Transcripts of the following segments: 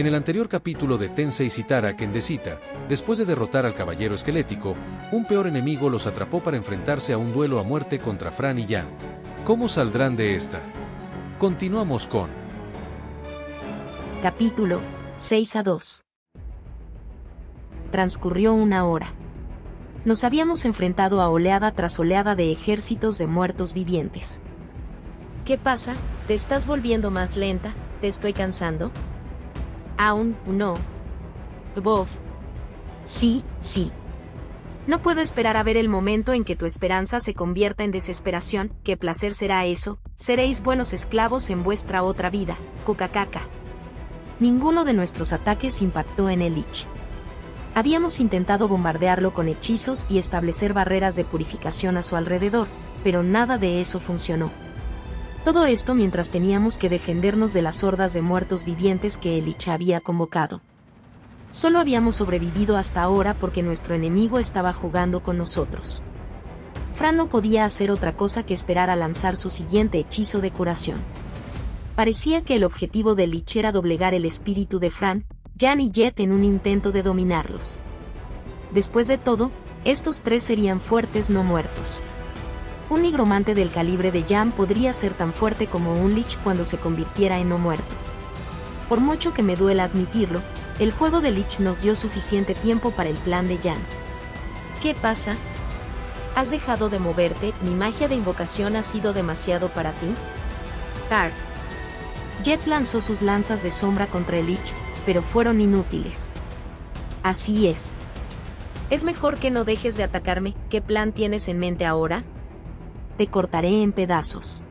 En el anterior capítulo de Tensei Citara Kendecita, después de derrotar al caballero esquelético, un peor enemigo los atrapó para enfrentarse a un duelo a muerte contra Fran y Jan. ¿Cómo saldrán de esta? Continuamos con Capítulo 6-2. Transcurrió una hora. Nos habíamos enfrentado a oleada tras oleada de ejércitos de muertos vivientes. ¿Qué pasa? ¿Te estás volviendo más lenta? ¿Te estoy cansando? Aún no. Bob. Sí. No puedo esperar a ver el momento en que tu esperanza se convierta en desesperación. ¿Qué placer será eso? Seréis buenos esclavos en vuestra otra vida. Cucacaca. Ninguno de nuestros ataques impactó en el Lich. Habíamos intentado bombardearlo con hechizos y establecer barreras de purificación a su alrededor, pero nada de eso funcionó. Todo esto mientras teníamos que defendernos de las hordas de muertos vivientes que el Lich había convocado. Solo habíamos sobrevivido hasta ahora porque nuestro enemigo estaba jugando con nosotros. Fran no podía hacer otra cosa que esperar a lanzar su siguiente hechizo de curación. Parecía que el objetivo del Lich era doblegar el espíritu de Fran, Jan y Jet en un intento de dominarlos. Después de todo, estos tres serían fuertes no muertos. Un nigromante del calibre de Jan podría ser tan fuerte como un Lich cuando se convirtiera en no muerto. Por mucho que me duela admitirlo, el juego de Lich nos dio suficiente tiempo para el plan de Jan. ¿Qué pasa? ¿Has dejado de moverte? ¿Mi magia de invocación ha sido demasiado para ti? Arg. Jet lanzó sus lanzas de sombra contra el Lich, pero fueron inútiles. Así es. Es mejor que no dejes de atacarme. ¿Qué plan tienes en mente ahora? Te cortaré en pedazos.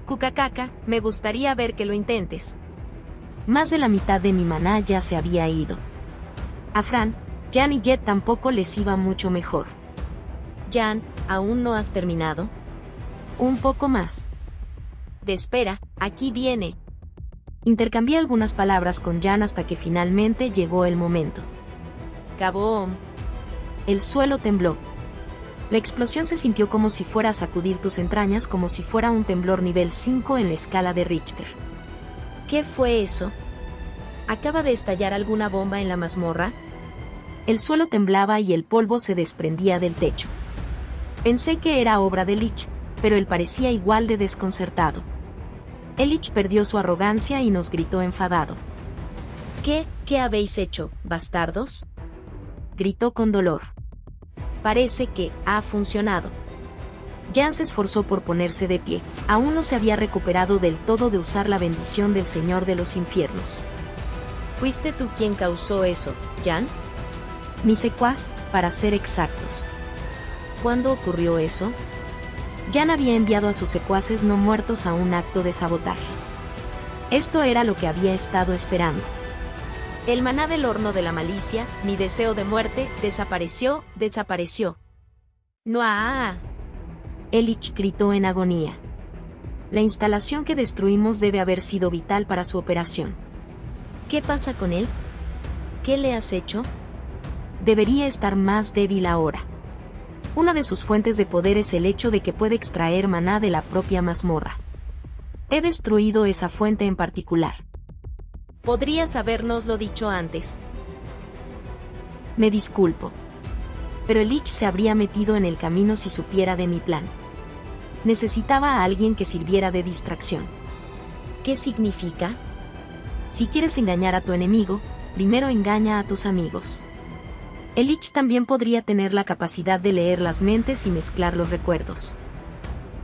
Cucacaca, me gustaría ver que lo intentes. Más de la mitad de mi maná ya se había ido. A Fran, Jan y Jet tampoco les iba mucho mejor. Jan, ¿aún no has terminado? Un poco más. Espera, aquí viene. Intercambié algunas palabras con Jan hasta que finalmente llegó el momento. Kaboom. El suelo tembló. La explosión se sintió como si fuera a sacudir tus entrañas, como si fuera un temblor nivel 5 en la escala de Richter. ¿Qué fue eso? ¿Acaba de estallar alguna bomba en la mazmorra? El suelo temblaba y el polvo se desprendía del techo. Pensé que era obra de Lich, pero él parecía igual de desconcertado. El Lich perdió su arrogancia y nos gritó enfadado. ¿Qué habéis hecho, bastardos? Gritó con dolor. Parece que ha funcionado. Jan se esforzó por ponerse de pie. Aún no se había recuperado del todo de usar la bendición del Señor de los Infiernos. ¿Fuiste tú quien causó eso, Jan? Mi secuaz, para ser exactos. ¿Cuándo ocurrió eso? Jan había enviado a sus secuaces no muertos a un acto de sabotaje. Esto era lo que había estado esperando. El maná del horno de la malicia, mi deseo de muerte, desapareció. No. El Lich gritó en agonía. La instalación que destruimos debe haber sido vital para su operación. ¿Qué pasa con él? ¿Qué le has hecho? Debería estar más débil ahora. Una de sus fuentes de poder es el hecho de que puede extraer maná de la propia mazmorra. He destruido esa fuente en particular. Podrías habérnoslo dicho antes. Me disculpo. Pero el Lich se habría metido en el camino si supiera de mi plan. Necesitaba a alguien que sirviera de distracción. ¿Qué significa? Si quieres engañar a tu enemigo, primero engaña a tus amigos. El Lich también podría tener la capacidad de leer las mentes y mezclar los recuerdos.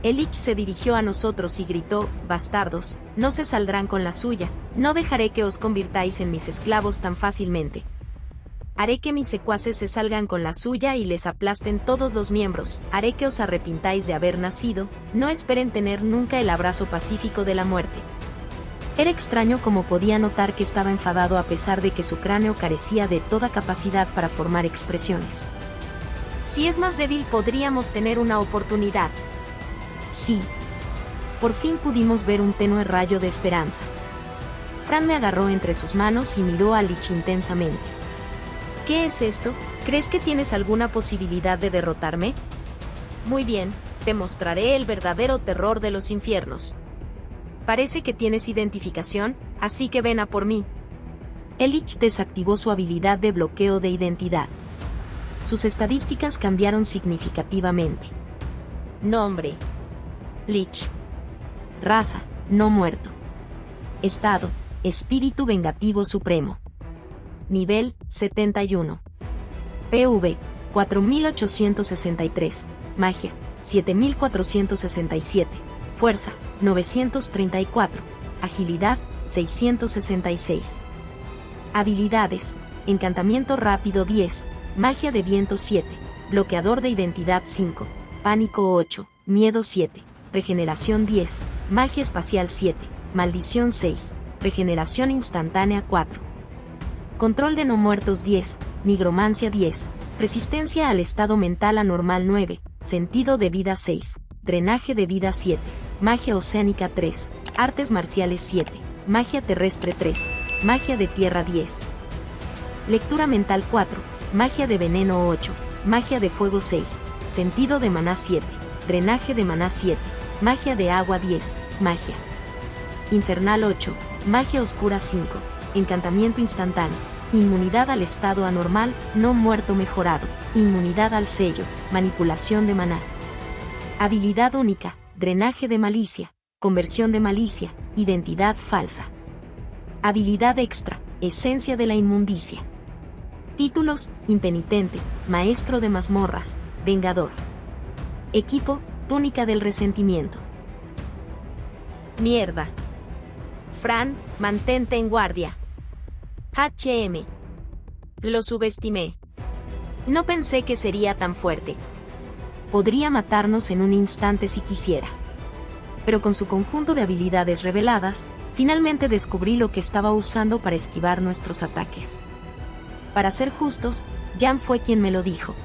El Lich se dirigió a nosotros y gritó, bastardos, no se saldrán con la suya, no dejaré que os convirtáis en mis esclavos tan fácilmente. Haré que mis secuaces se salgan con la suya y les aplasten todos los miembros, haré que os arrepintáis de haber nacido, no esperen tener nunca el abrazo pacífico de la muerte. Era extraño cómo podía notar que estaba enfadado a pesar de que su cráneo carecía de toda capacidad para formar expresiones. Si es más débil podríamos tener una oportunidad. Sí. Por fin pudimos ver un tenue rayo de esperanza. Fran me agarró entre sus manos y miró a Lich intensamente. ¿Qué es esto? ¿Crees que tienes alguna posibilidad de derrotarme? Muy bien, te mostraré el verdadero terror de los infiernos. Parece que tienes identificación, así que ven a por mí. Elich desactivó su habilidad de bloqueo de identidad. Sus estadísticas cambiaron significativamente. Nombre: Lich. Raza: no muerto. Estado: espíritu vengativo supremo. Nivel: 71. PV: 4863. Magia: 7467. Fuerza: 934. Agilidad: 666. Habilidades: encantamiento rápido 10, magia de viento 7, bloqueador de identidad 5, pánico 8, miedo 7, regeneración 10, magia espacial 7, maldición 6, regeneración instantánea 4. Control de no muertos 10, nigromancia 10, resistencia al estado mental anormal 9, sentido de vida 6, drenaje de vida 7, magia oceánica 3, artes marciales 7, magia terrestre 3, magia de tierra 10. Lectura mental 4, magia de veneno 8, magia de fuego 6, sentido de maná 7, drenaje de maná 7, magia de agua 10, magia infernal 8, magia oscura 5, encantamiento instantáneo, inmunidad al estado anormal, no muerto mejorado, inmunidad al sello, manipulación de maná. Habilidad única, drenaje de malicia, conversión de malicia, identidad falsa. Habilidad extra, esencia de la inmundicia. Títulos: impenitente, maestro de mazmorras, vengador. Equipo: túnica del resentimiento. Mierda. Fran, mantente en guardia. HM. Lo subestimé. No pensé que sería tan fuerte. Podría matarnos en un instante si quisiera. Pero con su conjunto de habilidades reveladas, finalmente descubrí lo que estaba usando para esquivar nuestros ataques. Para ser justos, Jan fue quien me lo dijo.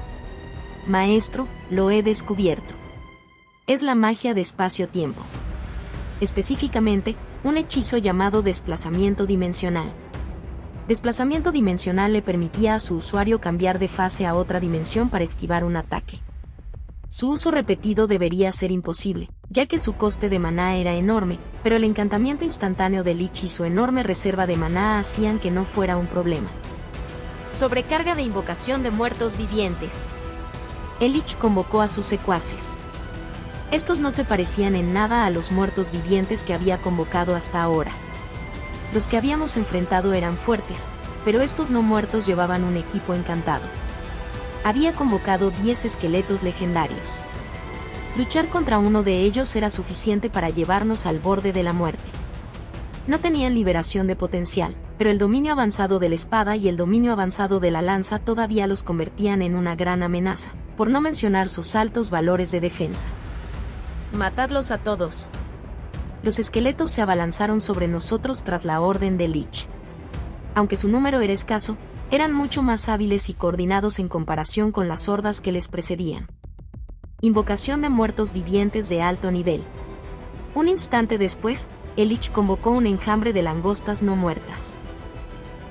Maestro, lo he descubierto. Es la magia de espacio-tiempo. Específicamente, un hechizo llamado desplazamiento dimensional. Desplazamiento dimensional le permitía a su usuario cambiar de fase a otra dimensión para esquivar un ataque. Su uso repetido debería ser imposible, ya que su coste de maná era enorme, pero el encantamiento instantáneo de Lich y su enorme reserva de maná hacían que no fuera un problema. Sobrecarga de invocación de muertos vivientes. El Lich convocó a sus secuaces. Estos no se parecían en nada a los muertos vivientes que había convocado hasta ahora. Los que habíamos enfrentado eran fuertes, pero estos no muertos llevaban un equipo encantado. Había convocado 10 esqueletos legendarios. Luchar contra uno de ellos era suficiente para llevarnos al borde de la muerte. No tenían liberación de potencial, pero el dominio avanzado de la espada y el dominio avanzado de la lanza todavía los convertían en una gran amenaza, por no mencionar sus altos valores de defensa. Matadlos a todos. Los esqueletos se abalanzaron sobre nosotros tras la orden de Lich. Aunque su número era escaso, eran mucho más hábiles y coordinados en comparación con las hordas que les precedían. Invocación de muertos vivientes de alto nivel. Un instante después, el Lich convocó un enjambre de langostas no muertas.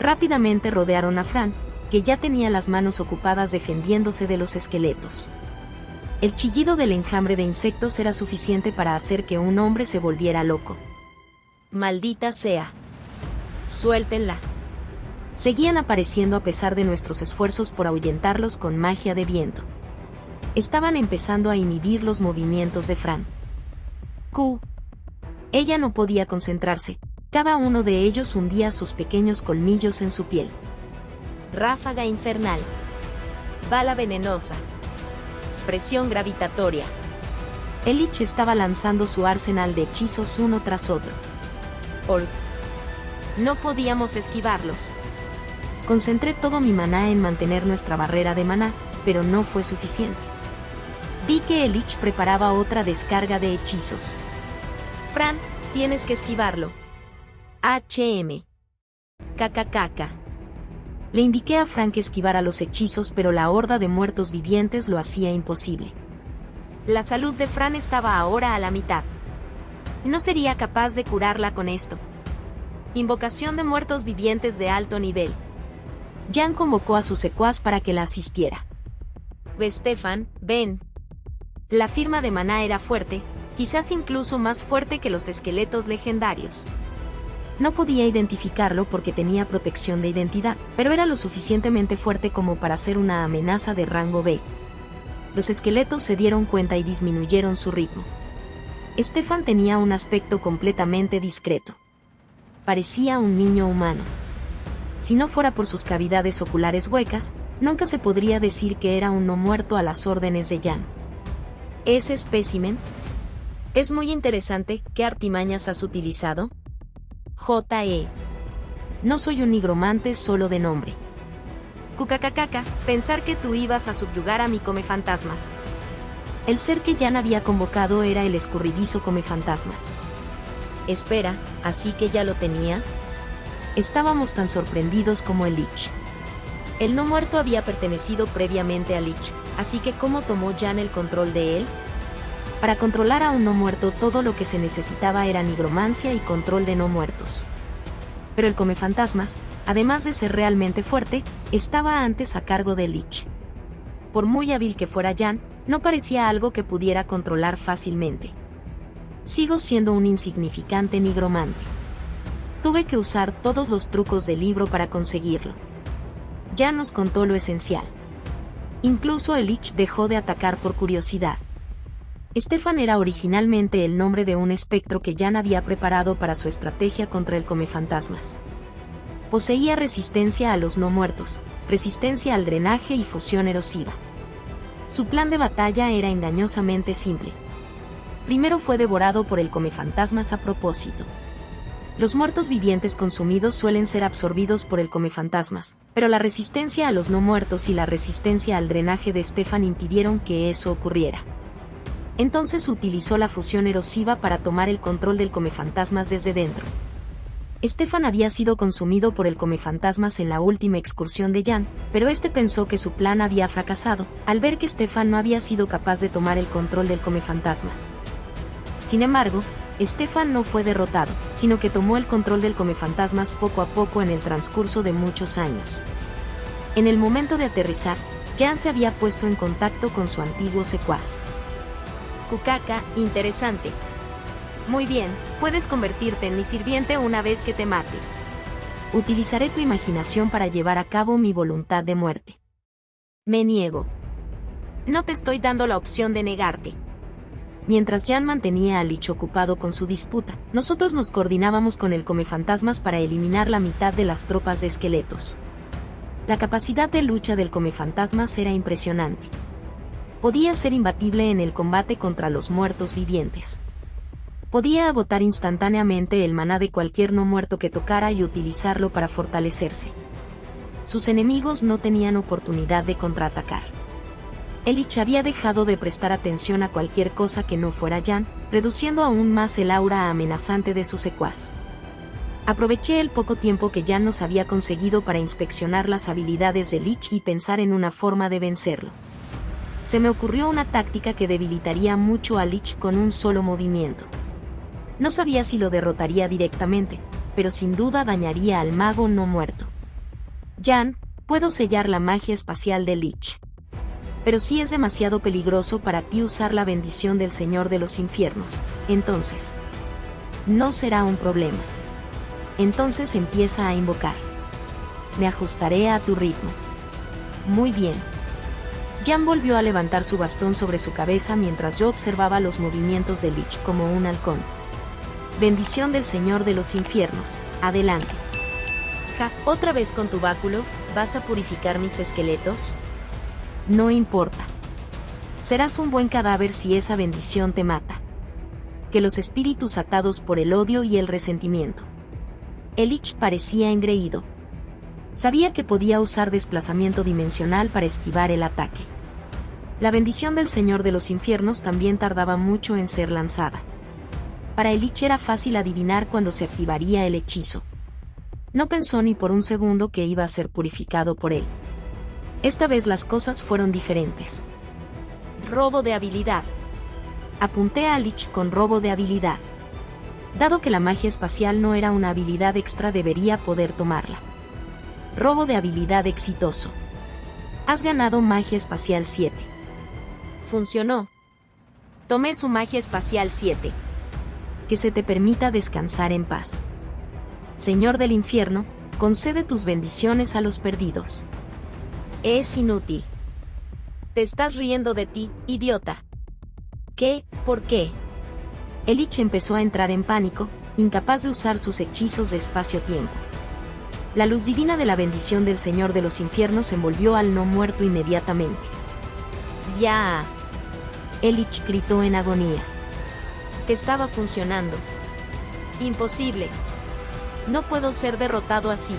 Rápidamente rodearon a Fran, que ya tenía las manos ocupadas defendiéndose de los esqueletos. El chillido del enjambre de insectos era suficiente para hacer que un hombre se volviera loco. Maldita sea. Suéltenla. Seguían apareciendo a pesar de nuestros esfuerzos por ahuyentarlos con magia de viento. Estaban empezando a inhibir los movimientos de Fran. Ella no podía concentrarse, cada uno de ellos hundía sus pequeños colmillos en su piel. Ráfaga infernal. Bala venenosa. Presión gravitatoria. El Lich estaba lanzando su arsenal de hechizos uno tras otro. No podíamos esquivarlos. Concentré todo mi maná en mantener nuestra barrera de maná, pero no fue suficiente. Vi que el Lich preparaba otra descarga de hechizos. Fran, tienes que esquivarlo. HM. KKKK. Le indiqué a Fran que esquivara los hechizos, pero la horda de muertos vivientes lo hacía imposible. La salud de Fran estaba ahora a la mitad. No sería capaz de curarla con esto. Invocación de muertos vivientes de alto nivel. Jan convocó a su secuaz para que la asistiera. Stefan, ven. La firma de maná era fuerte, quizás incluso más fuerte que los esqueletos legendarios. No podía identificarlo porque tenía protección de identidad, pero era lo suficientemente fuerte como para ser una amenaza de rango B. Los esqueletos se dieron cuenta y disminuyeron su ritmo. Stefan tenía un aspecto completamente discreto. Parecía un niño humano. Si no fuera por sus cavidades oculares huecas, nunca se podría decir que era un no muerto a las órdenes de Jan. ¿Ese espécimen? Es muy interesante. ¿Qué artimañas has utilizado? J.E. No soy un nigromante solo de nombre. Cucacacaca, pensar que tú ibas a subyugar a mi comefantasmas. El ser que Jan había convocado era el escurridizo comefantasmas. Espera, ¿así que ya lo tenía? Estábamos tan sorprendidos como el Lich. El no muerto había pertenecido previamente al Lich, así que ¿cómo tomó Jan el control de él? Para controlar a un no muerto todo lo que se necesitaba era nigromancia y control de no muertos. Pero el comefantasmas, además de ser realmente fuerte, estaba antes a cargo del Lich. Por muy hábil que fuera Jan, no parecía algo que pudiera controlar fácilmente. Sigo siendo un insignificante nigromante. Tuve que usar todos los trucos del libro para conseguirlo. Jan nos contó lo esencial. Incluso el Lich dejó de atacar por curiosidad. Stefan era originalmente el nombre de un espectro que Jan había preparado para su estrategia contra el comefantasmas. Poseía resistencia a los no muertos, resistencia al drenaje y fusión erosiva. Su plan de batalla era engañosamente simple. Primero fue devorado por el comefantasmas a propósito. Los muertos vivientes consumidos suelen ser absorbidos por el comefantasmas, pero la resistencia a los no muertos y la resistencia al drenaje de Stefan impidieron que eso ocurriera. Entonces utilizó la fusión erosiva para tomar el control del comefantasmas desde dentro. Stefan había sido consumido por el comefantasmas en la última excursión de Jan, pero este pensó que su plan había fracasado, al ver que Stefan no había sido capaz de tomar el control del comefantasmas. Sin embargo, Stefan no fue derrotado, sino que tomó el control del comefantasmas poco a poco en el transcurso de muchos años. En el momento de aterrizar, Jan se había puesto en contacto con su antiguo secuaz. Cucaca, interesante. Muy bien, puedes convertirte en mi sirviente una vez que te mate. Utilizaré tu imaginación para llevar a cabo mi voluntad de muerte. Me niego. No te estoy dando la opción de negarte. Mientras Jan mantenía a Lich ocupado con su disputa, nosotros nos coordinábamos con el comefantasmas para eliminar la mitad de las tropas de esqueletos. La capacidad de lucha del comefantasmas era impresionante. Podía ser imbatible en el combate contra los muertos vivientes. Podía agotar instantáneamente el maná de cualquier no muerto que tocara y utilizarlo para fortalecerse. Sus enemigos no tenían oportunidad de contraatacar. El Lich había dejado de prestar atención a cualquier cosa que no fuera Jan, reduciendo aún más el aura amenazante de su secuaz. Aproveché el poco tiempo que Jan nos había conseguido para inspeccionar las habilidades de Lich y pensar en una forma de vencerlo. Se me ocurrió una táctica que debilitaría mucho a Lich con un solo movimiento. No sabía si lo derrotaría directamente, pero sin duda dañaría al mago no muerto. Jan, puedo sellar la magia espacial de Lich. Pero si es demasiado peligroso para ti usar la bendición del Señor de los Infiernos, entonces no será un problema. Entonces empieza a invocar. Me ajustaré a tu ritmo. Muy bien. Jan volvió a levantar su bastón sobre su cabeza mientras yo observaba los movimientos de Lich como un halcón. Bendición del Señor de los Infiernos, adelante. Ja, ¿otra vez con tu báculo? ¿Vas a purificar mis esqueletos? No importa. Serás un buen cadáver si esa bendición te mata. Que los espíritus atados por el odio y el resentimiento. El Lich parecía engreído. Sabía que podía usar desplazamiento dimensional para esquivar el ataque. La bendición del Señor de los Infiernos también tardaba mucho en ser lanzada. Para el Lich era fácil adivinar cuándo se activaría el hechizo. No pensó ni por un segundo que iba a ser purificado por él. Esta vez las cosas fueron diferentes. Robo de habilidad. Apunté a Lich con robo de habilidad. Dado que la magia espacial no era una habilidad extra, debería poder tomarla. Robo de habilidad exitoso. Has ganado magia espacial 7. Funcionó. Tomé su magia espacial 7. Que se te permita descansar en paz. Señor del infierno, concede tus bendiciones a los perdidos. Es inútil. Te estás riendo de ti, idiota. ¿Qué? ¿Por qué? El Lich empezó a entrar en pánico, incapaz de usar sus hechizos de espacio-tiempo. La luz divina de la bendición del Señor de los infiernos envolvió al no muerto inmediatamente. ¡Ya! El Lich gritó en agonía. Te estaba funcionando. Imposible. No puedo ser derrotado así.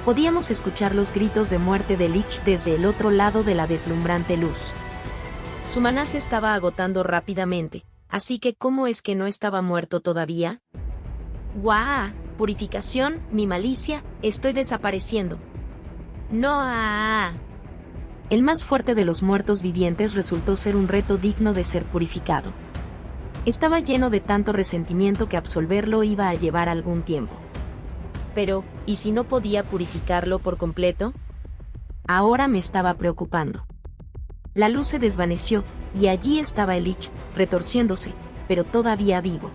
Podíamos escuchar los gritos de muerte de Lich desde el otro lado de la deslumbrante luz. Su maná se estaba agotando rápidamente, así que ¿cómo es que no estaba muerto todavía? ¡Guau! Purificación, mi malicia, estoy desapareciendo. ¡No! El más fuerte de los muertos vivientes resultó ser un reto digno de ser purificado. Estaba lleno de tanto resentimiento que absolverlo iba a llevar algún tiempo. Pero, ¿y si no podía purificarlo por completo? Ahora me estaba preocupando. La luz se desvaneció, y allí estaba el Lich, retorciéndose, pero todavía vivo.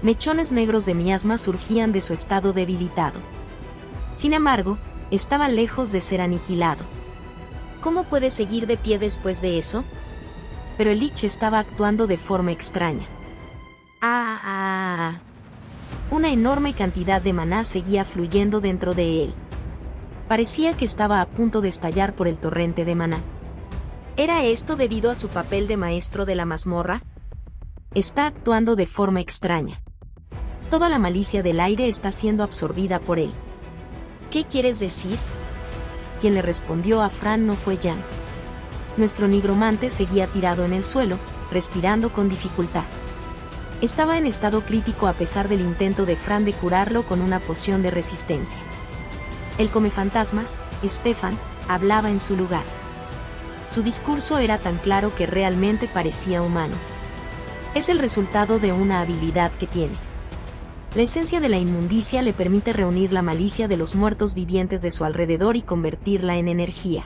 Mechones negros de miasma surgían de su estado debilitado. Sin embargo, estaba lejos de ser aniquilado. ¿Cómo puede seguir de pie después de eso? Pero el Lich estaba actuando de forma extraña. Una enorme cantidad de maná seguía fluyendo dentro de él. Parecía que estaba a punto de estallar por el torrente de maná. ¿Era esto debido a su papel de maestro de la mazmorra? Está actuando de forma extraña. Toda la malicia del aire está siendo absorbida por él. ¿Qué quieres decir? Quien le respondió a Fran no fue Jan. Nuestro nigromante seguía tirado en el suelo, respirando con dificultad. Estaba en estado crítico a pesar del intento de Fran de curarlo con una poción de resistencia. El comefantasmas, Stefan, hablaba en su lugar. Su discurso era tan claro que realmente parecía humano. Es el resultado de una habilidad que tiene. La esencia de la inmundicia le permite reunir la malicia de los muertos vivientes de su alrededor y convertirla en energía.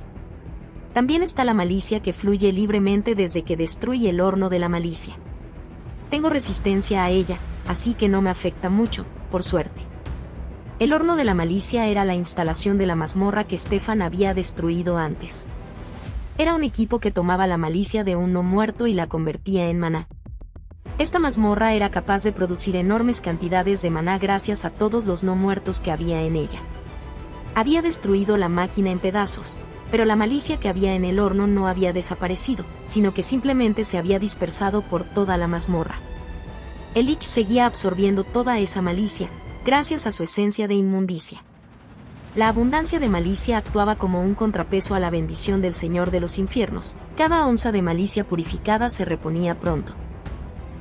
También está la malicia que fluye libremente desde que destruye el horno de la malicia. Tengo resistencia a ella, así que no me afecta mucho, por suerte. El horno de la malicia era la instalación de la mazmorra que Stefan había destruido antes. Era un equipo que tomaba la malicia de un no muerto y la convertía en maná. Esta mazmorra era capaz de producir enormes cantidades de maná gracias a todos los no muertos que había en ella. Había destruido la máquina en pedazos, pero la malicia que había en el horno no había desaparecido, sino que simplemente se había dispersado por toda la mazmorra. El Lich seguía absorbiendo toda esa malicia, gracias a su esencia de inmundicia. La abundancia de malicia actuaba como un contrapeso a la bendición del Señor de los infiernos. Cada onza de malicia purificada se reponía pronto.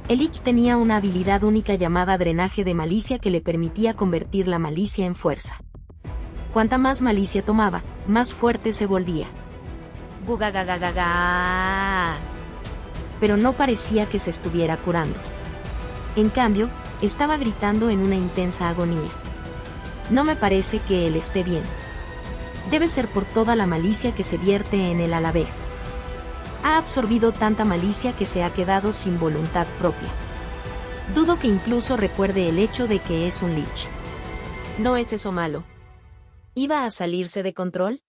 El Lich tenía una habilidad única llamada drenaje de malicia que le permitía convertir la malicia en fuerza. Cuanta más malicia tomaba, más fuerte se volvía. ¡Bugagagagaga! Pero no parecía que se estuviera curando. En cambio, estaba gritando en una intensa agonía. No me parece que él esté bien. Debe ser por toda la malicia que se vierte en él a la vez. Ha absorbido tanta malicia que se ha quedado sin voluntad propia. Dudo que incluso recuerde el hecho de que es un Lich. ¿No es eso malo? ¿Iba a salirse de control?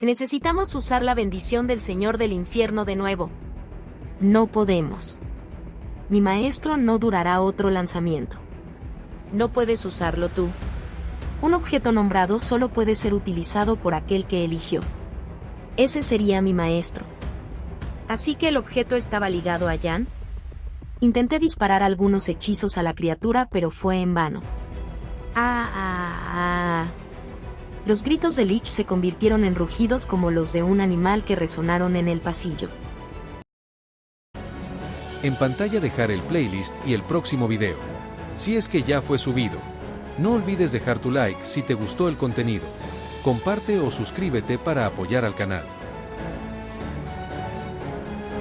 Necesitamos usar la bendición del Señor del infierno de nuevo. No podemos. Mi maestro no durará otro lanzamiento. No puedes usarlo tú. Un objeto nombrado solo puede ser utilizado por aquel que eligió. Ese sería mi maestro. ¿Así que el objeto estaba ligado a Jan? Intenté disparar algunos hechizos a la criatura, pero fue en vano. Los gritos de Lich se convirtieron en rugidos como los de un animal que resonaron en el pasillo. En pantalla dejar el playlist y el próximo video. Si es que ya fue subido. No olvides dejar tu like si te gustó el contenido. Comparte o suscríbete para apoyar al canal.